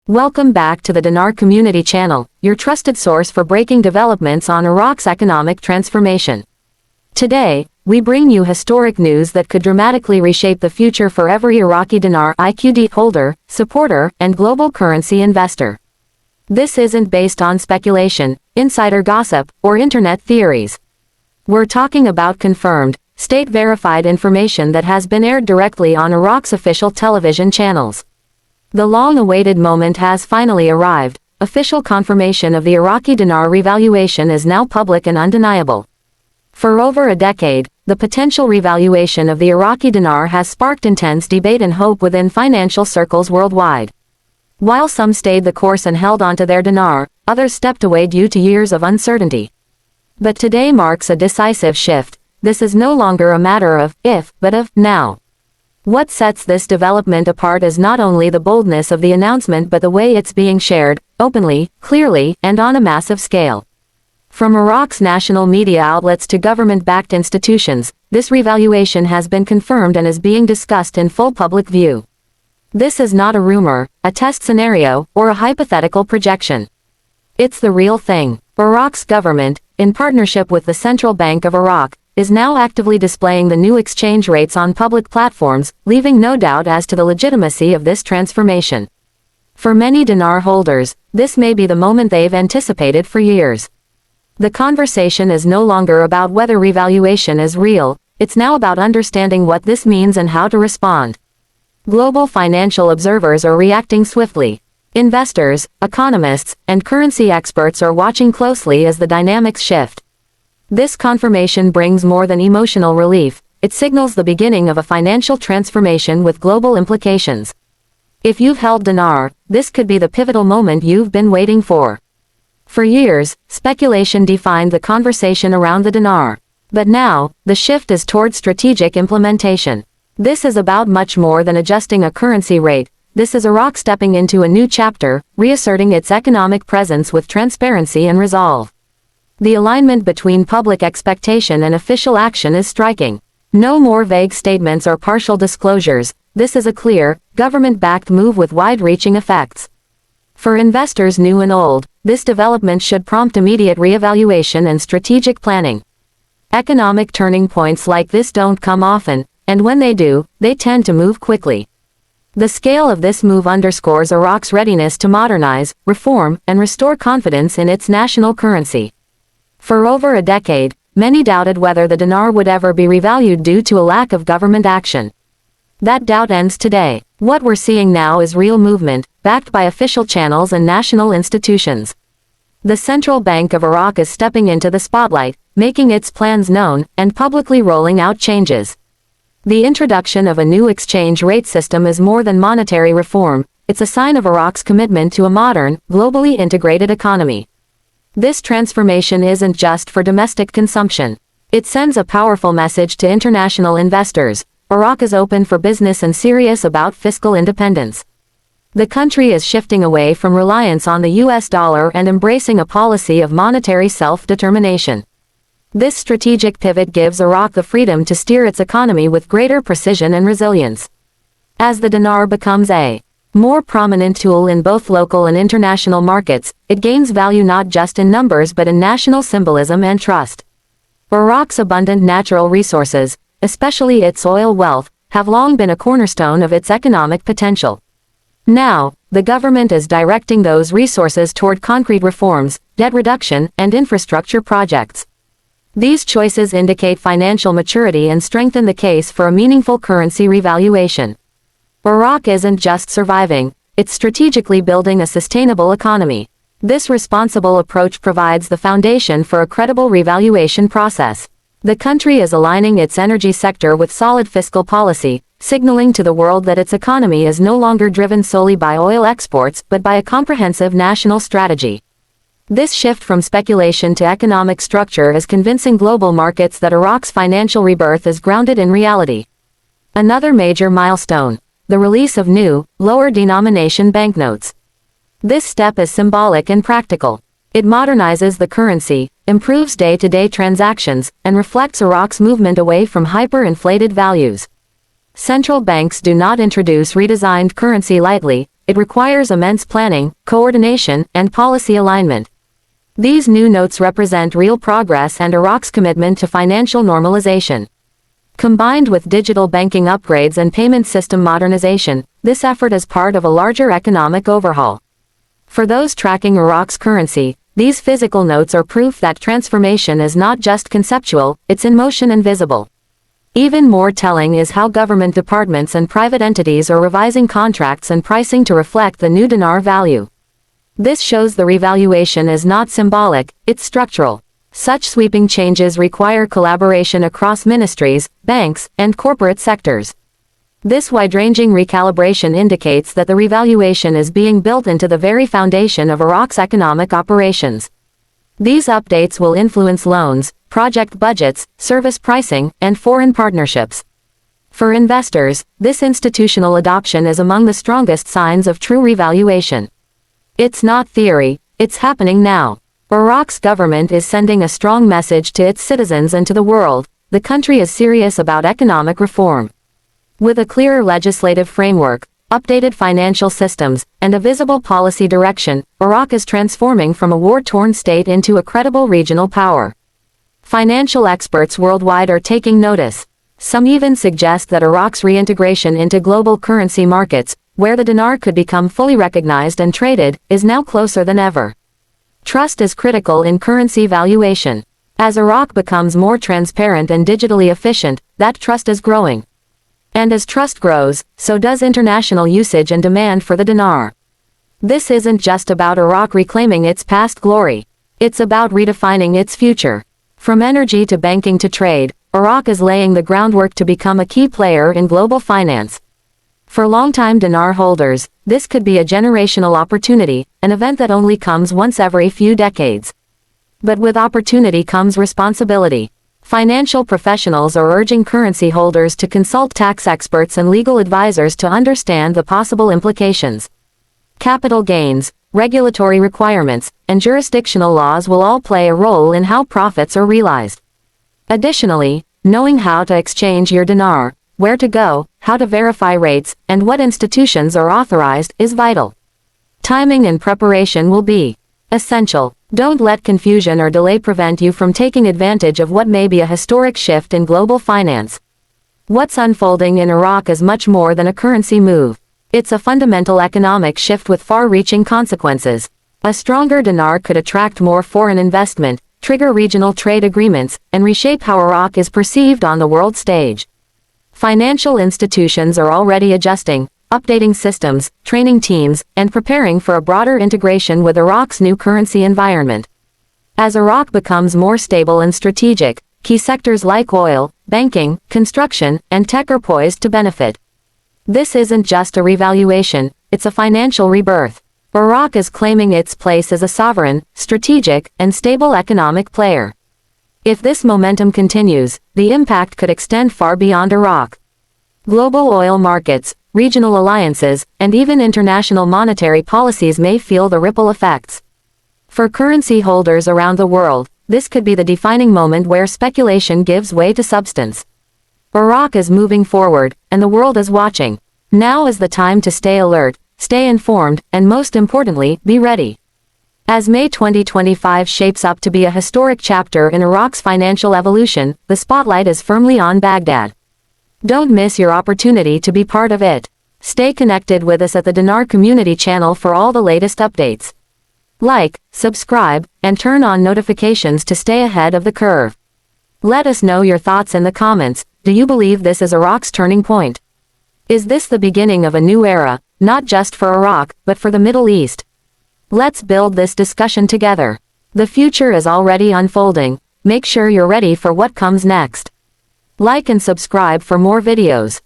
Welcome back to the Dinar Community Channel, your trusted source for breaking developments on Iraq's economic transformation. Today, we bring you historic news that could dramatically reshape the future for every Iraqi dinar IQD holder, supporter, and global currency investor. This isn't based on speculation, insider gossip, or internet theories. We're talking about confirmed, state-verified information that has been aired directly on Iraq's official television channels. The long-awaited moment has finally arrived. Official confirmation of the Iraqi dinar revaluation is now public and undeniable. For over a decade, the potential revaluation of the Iraqi dinar has sparked intense debate and hope within financial circles worldwide. While some stayed the course and held onto their dinar, others stepped away due to years of uncertainty. But today marks a decisive shift. This is no longer a matter of if, but of now. What sets this development apart is not only the boldness of the announcement but the way it's being shared, openly, clearly, and on a massive scale. From Iraq's national media outlets to government-backed institutions, this revaluation has been confirmed and is being discussed in full public view. This is not a rumor, a test scenario, or a hypothetical projection. It's the real thing. Iraq's government, in partnership with the Central Bank of Iraq, is now actively displaying the new exchange rates on public platforms, leaving no doubt as to the legitimacy of this transformation. For many dinar holders, this may be the moment they've anticipated for years. The conversation is no longer about whether revaluation is real, it's now about understanding what this means and how to respond. Global financial observers are reacting swiftly. Investors, economists, and currency experts are watching closely as the dynamics shift. This confirmation brings more than emotional relief, it signals the beginning of a financial transformation with global implications. If you've held dinar, this could be the pivotal moment you've been waiting for. For years, speculation defined the conversation around the dinar. But now, the shift is toward strategic implementation. This is about much more than adjusting a currency rate. This is Iraq stepping into a new chapter, reasserting its economic presence with transparency and resolve. The alignment between public expectation and official action is striking. No more vague statements or partial disclosures. This is a clear, government-backed move with wide-reaching effects. For investors new and old, this development should prompt immediate reevaluation and strategic planning. Economic turning points like this don't come often, and when they do, they tend to move quickly. The scale of this move underscores Iraq's readiness to modernize, reform, and restore confidence in its national currency. For over a decade, many doubted whether the dinar would ever be revalued due to a lack of government action. That doubt ends today. What we're seeing now is real movement, backed by official channels and national institutions. The Central Bank of Iraq is stepping into the spotlight, making its plans known, and publicly rolling out changes. The introduction of a new exchange rate system is more than monetary reform, it's a sign of Iraq's commitment to a modern, globally integrated economy. This transformation isn't just for domestic consumption. It sends a powerful message to international investors. Iraq is open for business and serious about fiscal independence. The country is shifting away from reliance on the US dollar and embracing a policy of monetary self-determination. This strategic pivot gives Iraq the freedom to steer its economy with greater precision and resilience. As the dinar becomes a more prominent tool in both local and international markets, it gains value not just in numbers but in national symbolism and trust. Iraq's abundant natural resources, especially its oil wealth, have long been a cornerstone of its economic potential. Now, the government is directing those resources toward concrete reforms, debt reduction, and infrastructure projects. These choices indicate financial maturity and strengthen the case for a meaningful currency revaluation. Iraq isn't just surviving, it's strategically building a sustainable economy. This responsible approach provides the foundation for a credible revaluation process. The country is aligning its energy sector with solid fiscal policy, signaling to the world that its economy is no longer driven solely by oil exports but by a comprehensive national strategy. This shift from speculation to economic structure is convincing global markets that Iraq's financial rebirth is grounded in reality. Another major milestone: the release of new, lower denomination banknotes. This step is symbolic and practical. It modernizes the currency, improves day-to-day transactions, and reflects Iraq's movement away from hyper-inflated values. Central banks do not introduce redesigned currency lightly, it requires immense planning, coordination, and policy alignment. These new notes represent real progress and Iraq's commitment to financial normalization. Combined with digital banking upgrades and payment system modernization, this effort is part of a larger economic overhaul. For those tracking Iraq's currency, these physical notes are proof that transformation is not just conceptual, it's in motion and visible. Even more telling is how government departments and private entities are revising contracts and pricing to reflect the new dinar value. This shows the revaluation is not symbolic, it's structural. Such sweeping changes require collaboration across ministries, banks, and corporate sectors. This wide-ranging recalibration indicates that the revaluation is being built into the very foundation of Iraq's economic operations. These updates will influence loans, project budgets, service pricing, and foreign partnerships. For investors, this institutional adoption is among the strongest signs of true revaluation. It's not theory, it's happening now. Iraq's government is sending a strong message to its citizens and to the world. The country is serious about economic reform. With a clearer legislative framework, updated financial systems, and a visible policy direction, Iraq is transforming from a war-torn state into a credible regional power. Financial experts worldwide are taking notice. Some even suggest that Iraq's reintegration into global currency markets, where the dinar could become fully recognized and traded, is now closer than ever. Trust is critical in currency valuation. As Iraq becomes more transparent and digitally efficient, that trust is growing. And as trust grows, so does international usage and demand for the dinar. This isn't just about Iraq reclaiming its past glory. It's about redefining its future. From energy to banking to trade, Iraq is laying the groundwork to become a key player in global finance. For longtime dinar holders, this could be a generational opportunity, an event that only comes once every few decades. But with opportunity comes responsibility. Financial professionals are urging currency holders to consult tax experts and legal advisors to understand the possible implications. Capital gains, regulatory requirements, and jurisdictional laws will all play a role in how profits are realized. Additionally, knowing how to exchange your dinar, where to go, how to verify rates, and what institutions are authorized is vital. Timing and preparation will be essential. Don't let confusion or delay prevent you from taking advantage of what may be a historic shift in global finance. What's unfolding in Iraq is much more than a currency move. It's a fundamental economic shift with far-reaching consequences. A stronger dinar could attract more foreign investment, trigger regional trade agreements, and reshape how Iraq is perceived on the world stage. Financial institutions are already adjusting, updating systems, training teams, and preparing for a broader integration with Iraq's new currency environment. As Iraq becomes more stable and strategic, key sectors like oil, banking, construction, and tech are poised to benefit. This isn't just a revaluation, it's a financial rebirth. Iraq is claiming its place as a sovereign, strategic, and stable economic player. If this momentum continues, the impact could extend far beyond Iraq. Global oil markets, regional alliances, and even international monetary policies may feel the ripple effects. For currency holders around the world, this could be the defining moment where speculation gives way to substance. Iraq is moving forward, and the world is watching. Now is the time to stay alert, stay informed, and most importantly, be ready. As May 2025 shapes up to be a historic chapter in Iraq's financial evolution, the spotlight is firmly on Baghdad. Don't miss your opportunity to be part of it. Stay connected with us at the Dinar Community Channel for all the latest updates. Like, subscribe, and turn on notifications to stay ahead of the curve. Let us know your thoughts in the comments. Do you believe this is Iraq's turning point? Is this the beginning of a new era, not just for Iraq, but for the Middle East? Let's build this discussion together. The future is already unfolding. Make sure you're ready for what comes next. Like and subscribe for more videos.